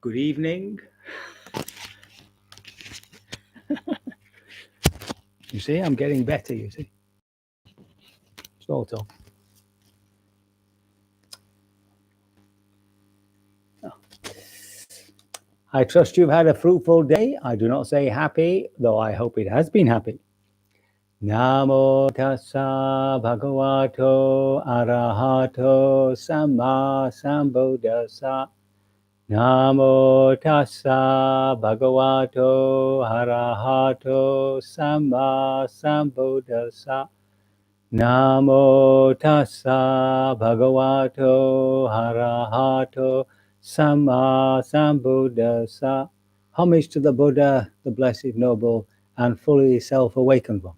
Good evening. You see, I'm getting better, you see. Sort of. Oh. I trust you've had a fruitful day. I do not say happy, though I hope it has been happy. Namo tassa bhagavato arahato samma sambuddhassa. Namo tassa bhagavato arahato samma sambuddhassa. Namo tassa bhagavato arahato samma sambuddhassa. Homage to the Buddha, the Blessed Noble, and fully self-awakened one.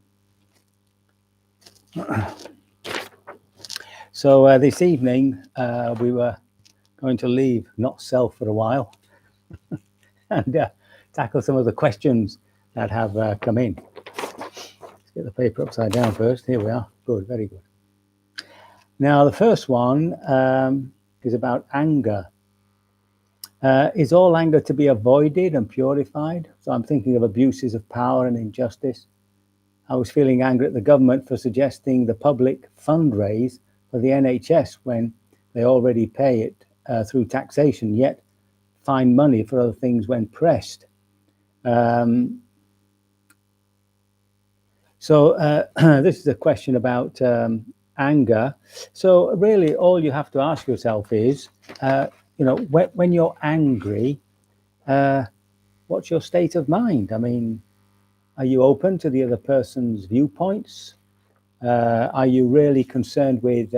So this evening we were going to leave not self for a while and tackle some of the questions that have come in. Let's get the paper upside down first. Here we are. Good, very good. Now the first one is about anger. Is all anger to be avoided and purified? So I'm thinking of abuses of power and injustice. I was feeling angry at the government for suggesting the public fundraise for the NHS when they already pay it through taxation, yet find money for other things when pressed. So this is a question about anger. So really all you have to ask yourself is, when you're angry, what's your state of mind? I mean, are you open to the other person's viewpoints? Are you really concerned with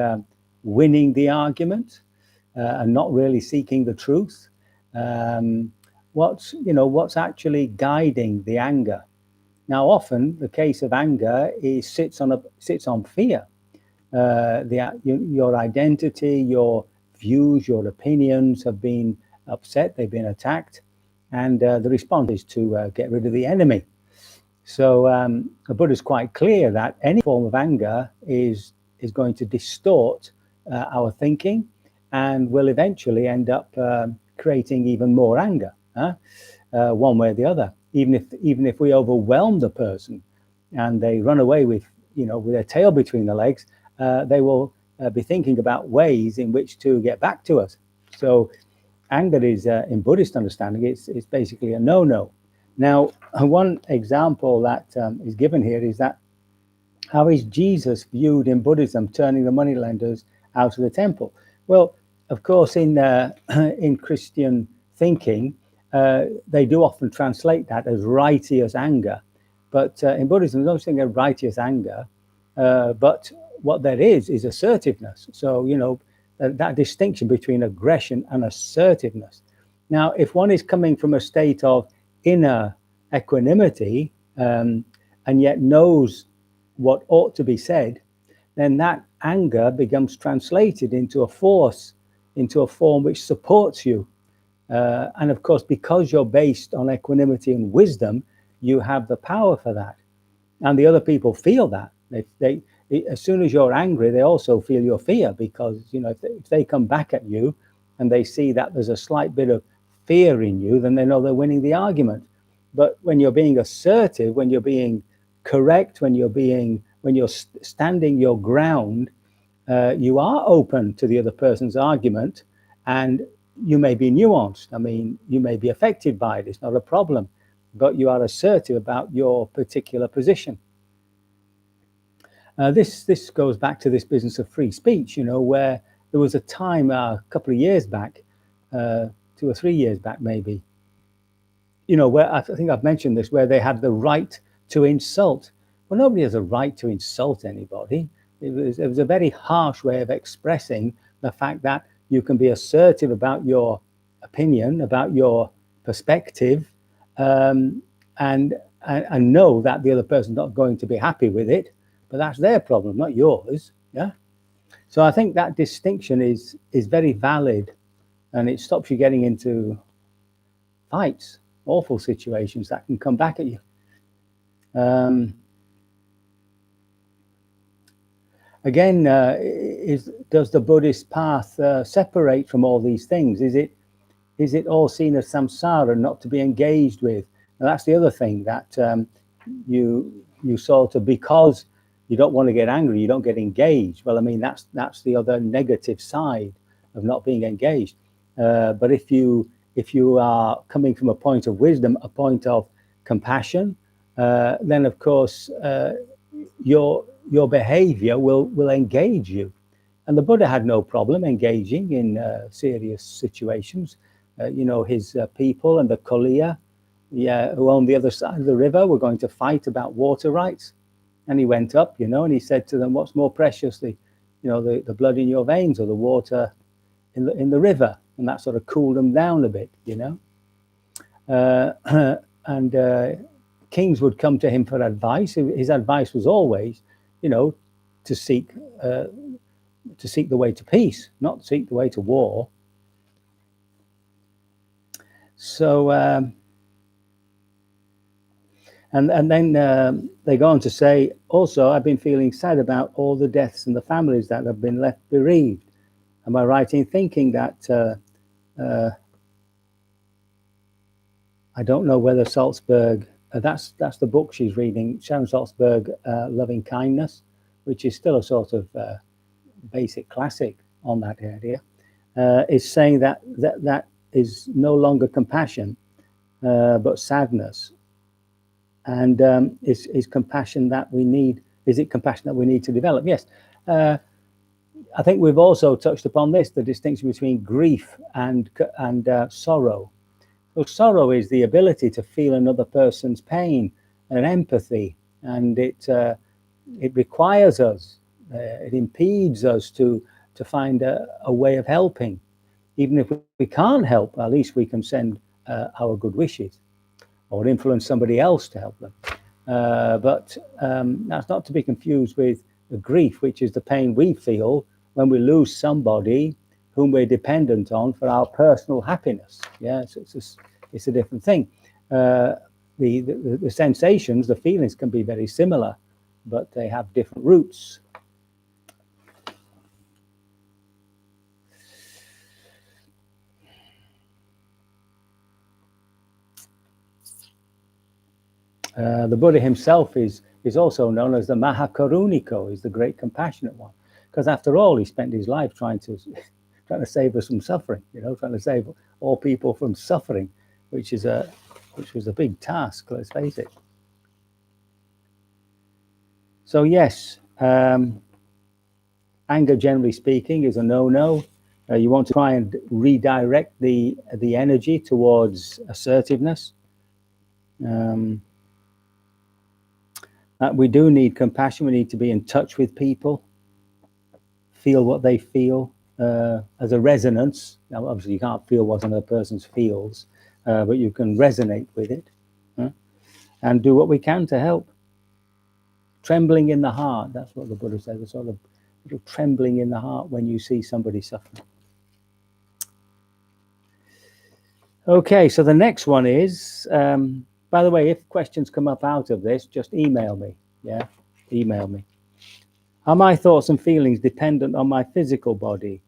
winning the argument and not really seeking the truth? What's actually guiding the anger? Now, often the case of anger sits on fear. Your identity, your views, your opinions have been upset. They've been attacked, and the response is to get rid of the enemy. So the Buddha is quite clear that any form of anger is going to distort our thinking and will eventually end up creating even more anger, one way or the other. Even if we overwhelm the person and they run away with their tail between the legs, they will be thinking about ways in which to get back to us. So anger is, in Buddhist understanding, it's basically a no-no. Now, one example that is given here is that how is Jesus viewed in Buddhism, turning the moneylenders out of the temple? Well, of course, in Christian thinking, they do often translate that as righteous anger. But in Buddhism, there's no thing of righteous anger, but what there is assertiveness. So, that distinction between aggression and assertiveness. Now, if one is coming from a state of inner equanimity and yet knows what ought to be said, then that anger becomes translated into a force, into a form which supports you. And of course, because you're based on equanimity and wisdom, you have the power for that. And the other people feel that. They as soon as you're angry, they also feel your fear, because if they come back at you and they see that there's a slight bit of fear in you, then they know they're winning the argument. But when you're being assertive, when you're being correct, when you're standing your ground, you are open to the other person's argument, and you may be nuanced. I mean, you may be affected by it. It's not a problem, but you are assertive about your particular position. This goes back to this business of free speech, where there was a time a couple of years back, 2 or 3 years back maybe, where I think I've mentioned this, where they had the right to insult. Well, nobody has a right to insult anybody. It was a very harsh way of expressing the fact that you can be assertive about your opinion, about your perspective, and know that the other person's not going to be happy with it, but that's their problem, not yours. Yeah. So I think that distinction is very valid, and it stops you getting into fights, awful situations that can come back at you. Again, does the Buddhist path separate from all these things? Is it is it all seen as samsara, not to be engaged with? And that's the other thing, that you sort of, because you don't want to get angry, you don't get engaged. Well, I mean, that's the other negative side of not being engaged. But if you are coming from a point of wisdom, a point of compassion, then of course your behavior will engage you. And the Buddha had no problem engaging in serious situations. You know, his people and the Kaliya, who owned the other side of the river, were going to fight about water rights. And he went up, you know, and he said to them, "What's more precious, the blood in your veins or the water in the river?" And that sort of cooled them down a bit, you know. And kings would come to him for advice. His advice was always, you know, to seek the way to peace, not seek the way to war. So, and then they go on to say, also, I've been feeling sad about all the deaths and the families that have been left bereaved. Am I right in thinking that, I don't know whether Salzberg, that's the book she's reading, Sharon Salzberg, Lovingkindness, which is still a sort of basic classic on that area, is saying that is no longer compassion, but sadness. And is compassion that we need? Is it compassion that we need to develop? Yes. I think we've also touched upon this, the distinction between grief and sorrow. So sorrow is the ability to feel another person's pain and empathy, and it requires us, it impedes us to find a way of helping. Even if we can't help, at least we can send our good wishes or influence somebody else to help them. But that's not to be confused with the grief, which is the pain we feel when we lose somebody whom we're dependent on for our personal happiness. Yeah, so it's a different thing. The sensations, the feelings can be very similar, but they have different roots. The Buddha himself is also known as the Mahakaruniko, is the great compassionate one, because after all, he spent his life trying to save us from suffering, you know, trying to save all people from suffering, which was a big task, let's face it. So yes, anger, generally speaking, is a no-no. You want to try and redirect the energy towards assertiveness. We do need compassion. We need to be in touch with people, feel what they feel as a resonance. Now, obviously, you can't feel what another person feels, but you can resonate with it, and do what we can to help. Trembling in the heart, that's what the Buddha says, a sort of little trembling in the heart when you see somebody suffering. Okay, so the next one is, by the way, if questions come up out of this, just email me, yeah? Email me. Are my thoughts and feelings dependent on my physical body?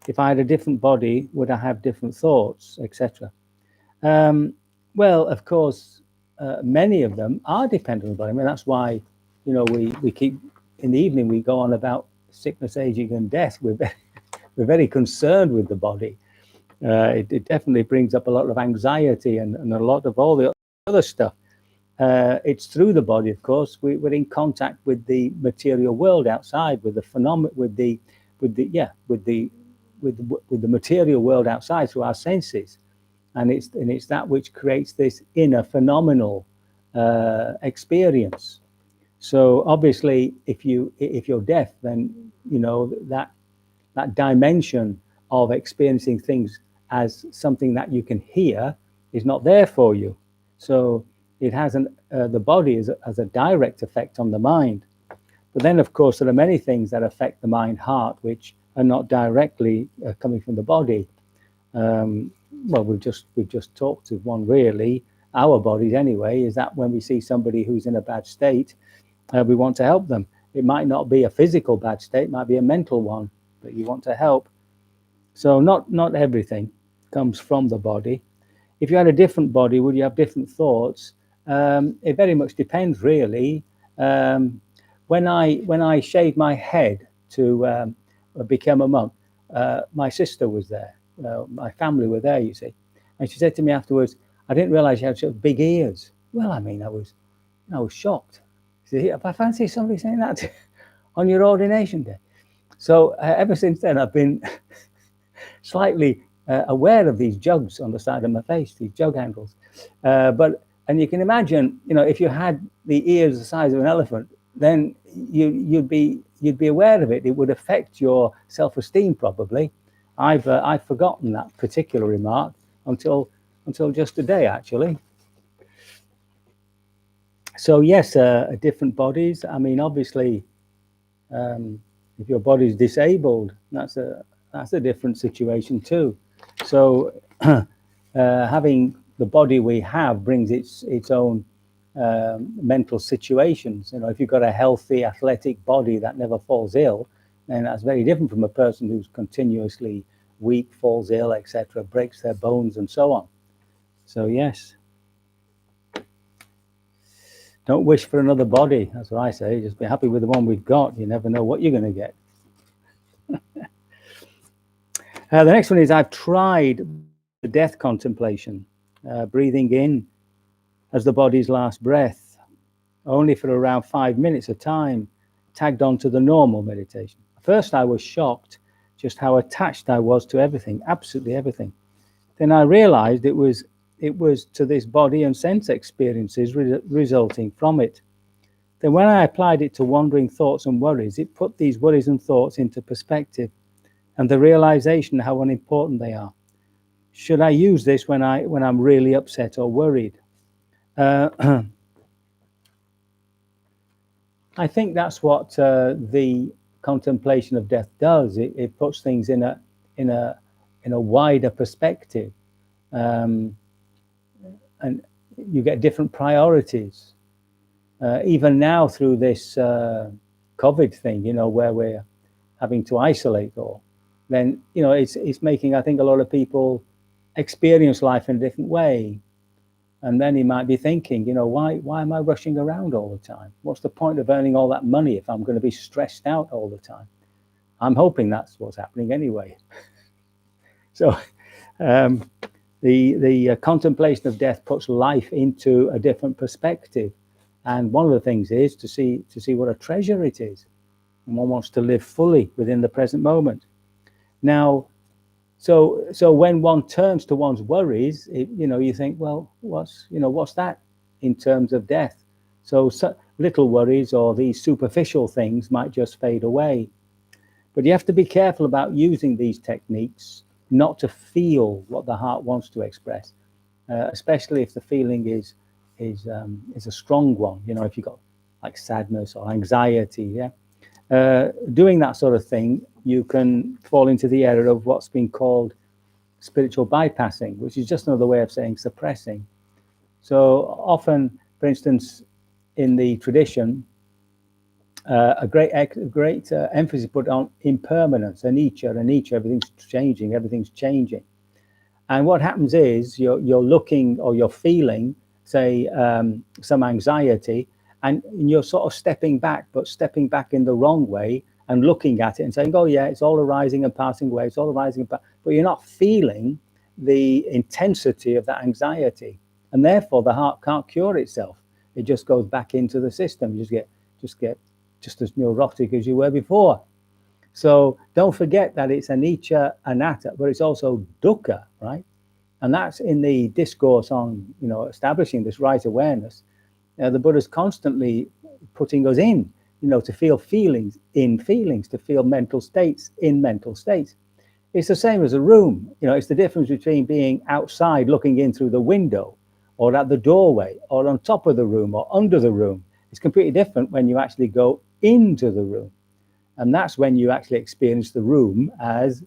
If I had a different body, would I have different thoughts, etc.? Well, of course, many of them are dependent on the body. I mean, that's why, you know, we keep, in the evening, we go on about sickness, aging, and death. We're very concerned with the body. It definitely brings up a lot of anxiety and a lot of all the other stuff. It's through the body, of course. We're in contact with the material world outside, with the phenomenon, with the material world outside through our senses, and it's that which creates this inner phenomenal experience. So obviously, if you're deaf, then you know that dimension of experiencing things as something that you can hear is not there for you. So it has the body has a direct effect on the mind. But then, of course, there are many things that affect the mind, heart, which are not directly coming from the body. Well, we've just talked to one, really. Our bodies, anyway, is that when we see somebody who's in a bad state, we want to help them. It might not be a physical bad state, it might be a mental one, but you want to help. So not everything. comes from the body. If you had a different body, would you have different thoughts? It very much depends, really. When I shaved my head to become a monk, my sister was there. My family were there, you see. And she said to me afterwards, I didn't realize you had such big ears. Well, I mean, I was shocked. See, I fancy somebody saying that on your ordination day. So ever since then, I've been slightly aware of these jugs on the side of my face, these jug handles. And you can imagine, if you had the ears the size of an elephant, then you'd be aware of it. It would affect your self-esteem probably. I've forgotten that particular remark until just today, actually. So yes, different bodies. I mean, obviously, if your body's disabled, that's a different situation too. So having the body we have brings its own mental situations. If you've got a healthy, athletic body that never falls ill, then that's very different from a person who's continuously weak, falls ill, etc., breaks their bones and so on. So yes. Don't wish for another body. That's what I say. Just be happy with the one we've got. You never know what you're going to get. The next one is I've tried the death contemplation, breathing in as the body's last breath, only for around 5 minutes a time, tagged on to the normal meditation. First, I was shocked just how attached I was to everything, absolutely everything. Then I realized it was to this body and sense experiences resulting from it. Then when I applied it to wandering thoughts and worries, it put these worries and thoughts into perspective and the realization how unimportant they are. Should I use this when I'm really upset or worried? I think that's what the contemplation of death does. It puts things in a wider perspective. And you get different priorities. Even now through this COVID thing, where we're having to isolate all, then, it's making, I think, a lot of people experience life in a different way. And then he might be thinking, why am I rushing around all the time? What's the point of earning all that money if I'm going to be stressed out all the time? I'm hoping that's what's happening anyway. So the contemplation of death puts life into a different perspective. And one of the things is to see what a treasure it is. And one wants to live fully within the present moment. Now, so when one turns to one's worries, you think, well, what's that in terms of death? So little worries or these superficial things might just fade away. But you have to be careful about using these techniques not to feel what the heart wants to express, especially if the feeling is a strong one. If you've got like sadness or anxiety, yeah. Doing that sort of thing, you can fall into the area of what's been called spiritual bypassing, which is just another way of saying suppressing. So often, for instance, in the tradition, a great emphasis put on impermanence, anicca, everything's changing. And what happens is you're looking or you're feeling, say, some anxiety, and you're sort of stepping back in the wrong way and looking at it and saying, oh yeah, it's all arising and passing away, it's all arising, but you're not feeling the intensity of that anxiety. And therefore the heart can't cure itself. It just goes back into the system. You just get just as neurotic as you were before. So don't forget that it's anicca, anatta, but it's also dukkha, right? And that's in the discourse on, establishing this right awareness. The Buddha's constantly putting us in, to feel feelings in feelings, to feel mental states in mental states. It's the same as a room. It's the difference between being outside looking in through the window or at the doorway or on top of the room or under the room. It's completely different when you actually go into the room. And that's when you actually experience the room as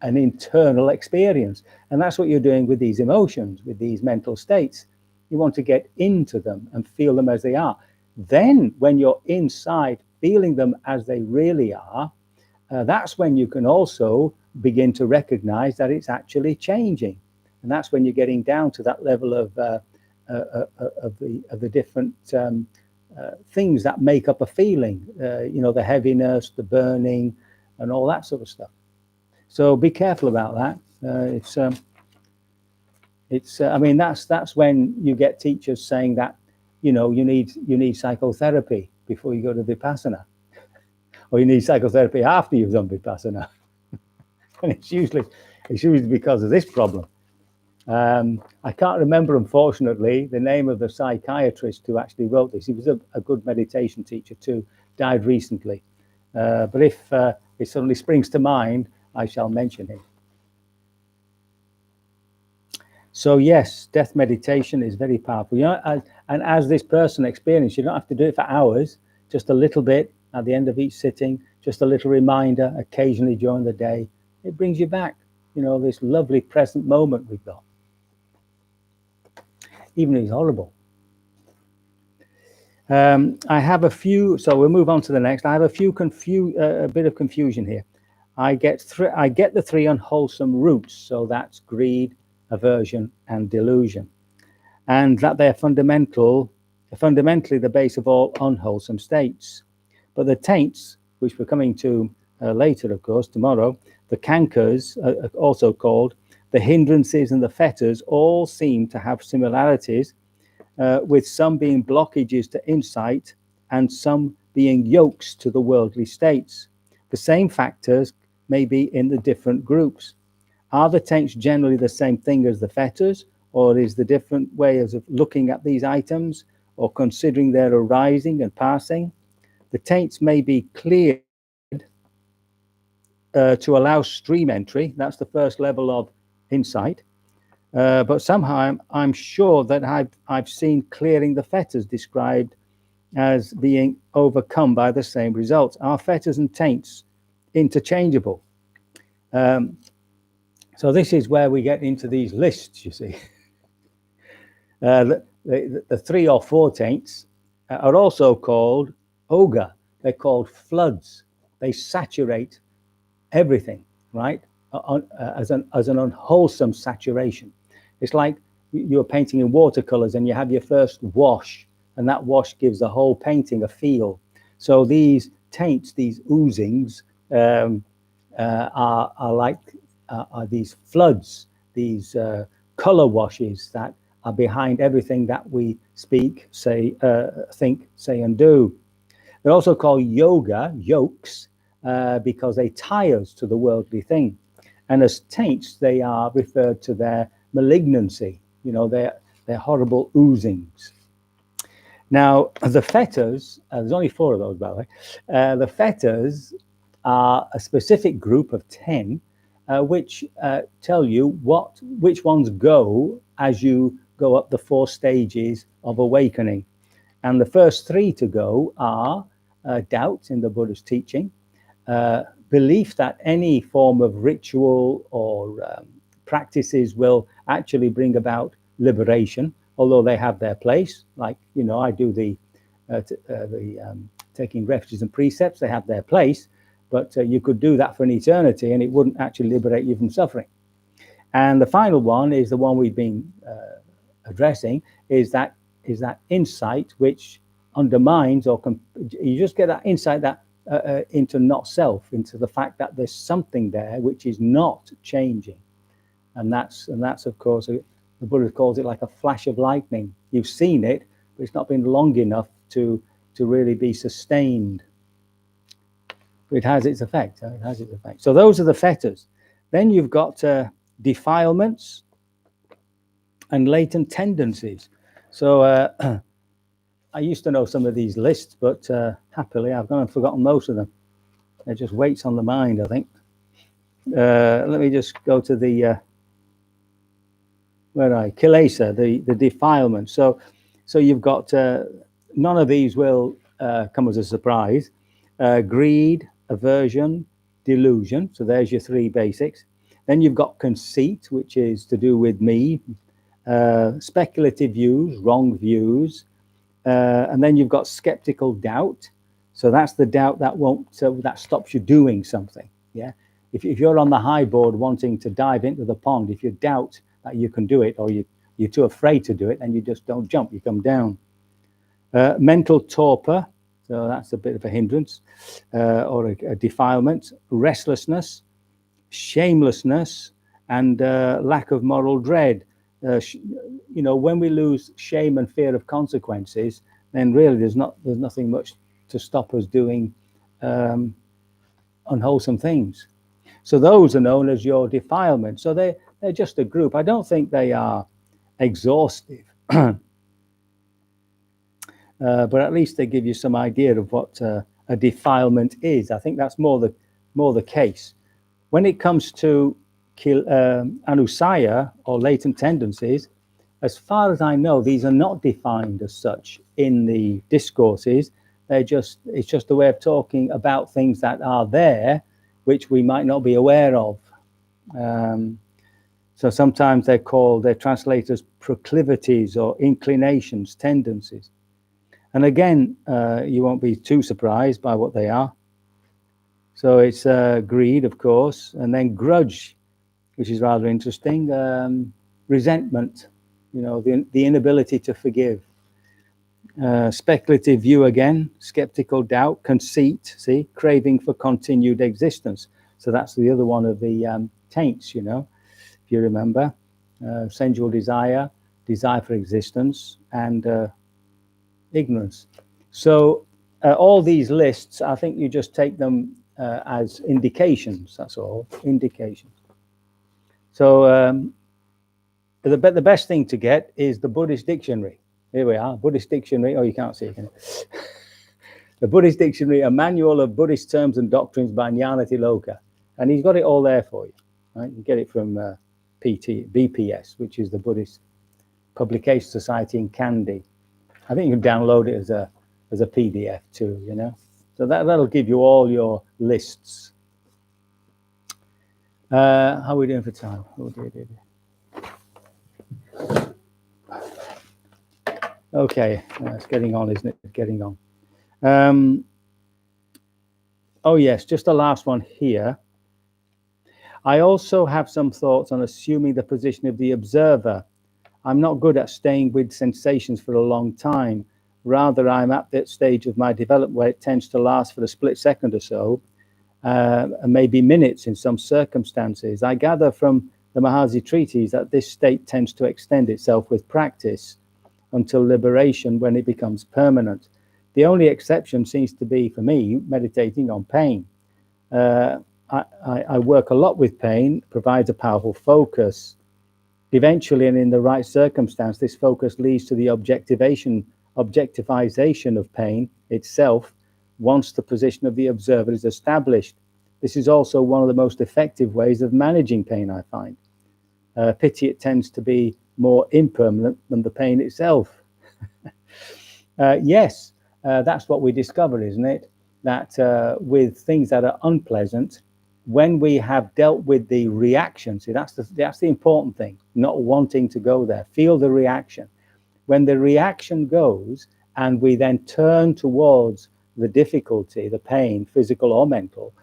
an internal experience. And that's what you're doing with these emotions, with these mental states. You want to get into them and feel them as they are. Then when you're inside feeling them as they really are, that's when you can also begin to recognize that it's actually changing. And that's when you're getting down to that level of the different things that make up a feeling, the heaviness, the burning, and all that sort of stuff. So be careful about that. I mean, that's when you get teachers saying that, you need psychotherapy before you go to Vipassana, or you need psychotherapy after you've done Vipassana, and it's usually because of this problem. I can't remember, unfortunately, the name of the psychiatrist who actually wrote this. He was a good meditation teacher too, died recently. But if it suddenly springs to mind, I shall mention him. So yes, death meditation is very powerful. And as this person experienced, you don't have to do it for hours, just a little bit at the end of each sitting, just a little reminder occasionally during the day. It brings you back, this lovely present moment we've got. Even if it's horrible. I have a few, so we'll move on to the next. I have a bit of confusion here. I get the three unwholesome roots, so that's greed, aversion, and delusion, and that they're fundamentally the base of all unwholesome states. But the taints, which we're coming to later, of course, tomorrow, the cankers, also called the hindrances and the fetters, all seem to have similarities, with some being blockages to insight and some being yokes to the worldly states. The same factors may be in the different groups. Are the taints generally the same thing as the fetters, or is the different ways of looking at these items or considering their arising and passing? The taints may be cleared to allow stream entry. That's the first level of insight. But somehow I'm sure that I've seen clearing the fetters described as being overcome by the same results. Are fetters and taints interchangeable? So this is where we get into these lists, you see. The 3 or 4 taints are also called ogre. They're called floods. They saturate everything, right? As an unwholesome saturation. It's like you're painting in watercolors and you have your first wash, and that wash gives the whole painting a feel. So these taints, these oozings, are these floods, these color washes that are behind everything that we speak, say, think, say, and do. They're also called yokes, because they tie us to the worldly thing. And as taints, they are referred to their malignancy, their horrible oozings. Now, the fetters, there's only 4 of those, by the way. The fetters are a specific group of 10, which tell you which ones go as you go up the 4 stages of awakening. And the first 3 to go are doubt in the Buddhist teaching, belief that any form of ritual or practices will actually bring about liberation, although they have their place. Like, I do the taking refuges and precepts, they have their place, but you could do that for an eternity and it wouldn't actually liberate you from suffering. And the final one is the one we've been addressing, is that insight which undermines, or you just get that insight that into not self, into the fact that there's something there which is not changing. And that's of course, the Buddha calls it like a flash of lightning. You've seen it, but it's not been long enough to really be sustained. It has its effect. It has its effect. So those are the fetters. Then you've got defilements and latent tendencies. So I used to know some of these lists, but happily I've gone and forgotten most of them. They're just weights on the mind, I think. Let me just go to the kilesa, the defilement. So you've got none of these will come as a surprise. Greed, aversion, delusion. So there's your 3 basics. Then you've got conceit, which is to do with me. Speculative views, wrong views. And then you've got skeptical doubt. So that's the doubt that that stops you doing something. Yeah. if you're on the high board wanting to dive into the pond, if you doubt that you can do it, or you're too afraid to do it, then you just don't jump, you come down. Mental torpor, so that's a bit of a hindrance, or a defilement. Restlessness, shamelessness, and lack of moral dread. When we lose shame and fear of consequences, then really there's nothing much to stop us doing unwholesome things. So those are known as your defilements. So they're just a group. I don't think they are exhaustive, but at least they give you some idea of what a defilement is. I think that's more the case. When it comes to anusaya, or latent tendencies, as far as I know, these are not defined as such in the discourses. It's just a way of talking about things that are there, which we might not be aware of. So sometimes they're translated as proclivities or inclinations, tendencies. And again, you won't be too surprised by what they are. So it's greed, of course, and then grudge, which is rather interesting. Resentment, the inability to forgive. Speculative view again, skeptical doubt, conceit, craving for continued existence. So that's the other one of the taints, if you remember. Sensual desire, desire for existence, and ignorance. So all these lists, I think you just take them as indications, that's all, indications. So the best thing to get is the Buddhist dictionary. Here we are, Buddhist dictionary. Oh, you can't see it, can you? The Buddhist dictionary, a manual of Buddhist terms and doctrines by Jnana Loka. And he's got it all there for you. Right? You get it from BPS, which is the Buddhist Publication Society in Kandy. I think you can download it as a PDF too, So that'll give you all your lists. How are we doing for time? Oh, dear. Okay, it's getting on, isn't it? Getting on. Oh yes, just the last one here. I also have some thoughts on assuming the position of the observer. I'm not good at staying with sensations for a long time. Rather, I'm at that stage of my development where it tends to last for a split second or so, maybe minutes in some circumstances. I gather from the Mahasi treatise that this state tends to extend itself with practice until liberation, when it becomes permanent. The only exception seems to be, for me, meditating on pain. I work a lot with pain, provides a powerful focus. Eventually, and in the right circumstance, this focus leads to the objectivization of pain itself once the position of the observer is established. This is also one of the most effective ways of managing pain, I find. Pity it tends to be more impermanent than the pain itself. Yes, that's what we discover, isn't it? That with things that are unpleasant, when we have dealt with the reaction, see, that's the important thing, not wanting to go there. Feel the reaction. When the reaction goes and we then turn towards the difficulty, the pain, physical or mental,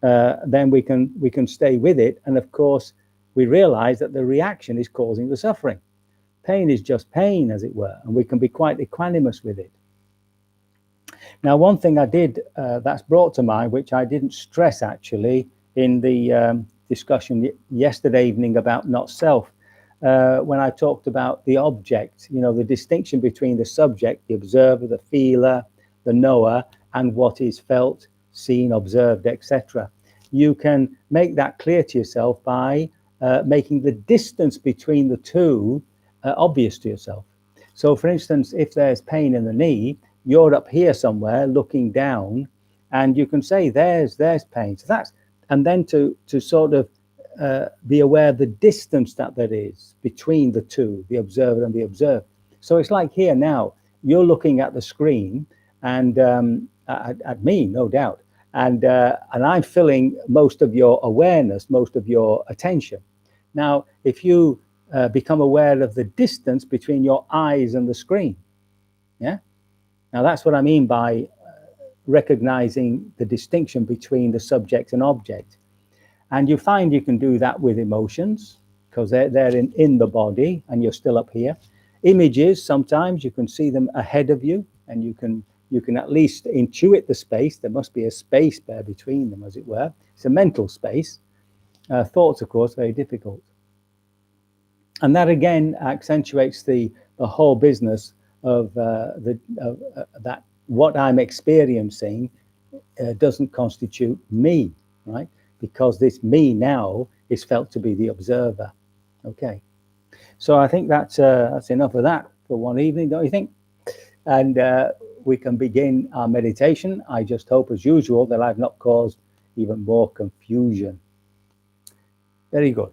then we can stay with it. And of course, we realize that the reaction is causing the suffering. Pain is just pain, as it were, and we can be quite equanimous with it. Now, one thing I did that's brought to mind, which I didn't stress actually in the discussion yesterday evening about not self, when I talked about the object, the distinction between the subject, the observer, the feeler, the knower, and what is felt, seen, observed, etc. You can make that clear to yourself by making the distance between the two obvious to yourself. So, for instance, if there's pain in the knee, you're up here somewhere looking down, and you can say, there's pain. So that's, and then to sort of be aware of the distance that there is between the two, the observer and the observed. So it's like here now, you're looking at the screen and at me, no doubt, and I'm filling most of your awareness, most of your attention. Now, if you become aware of the distance between your eyes and the screen, yeah. Now that's what I mean by recognizing the distinction between the subject and object. And you find you can do that with emotions, because they're in the body and you're still up here. Images, sometimes you can see them ahead of you, and you can at least intuit the space. There must be a space there between them, as it were. It's a mental space. Thoughts, of course, very difficult. And that again accentuates the whole business of that what I'm experiencing doesn't constitute me, right? Because this me now is felt to be the observer. Okay, so I think that's enough of that for one evening, don't you think? And we can begin our meditation. I just hope, as usual, that I've not caused even more confusion. Very good.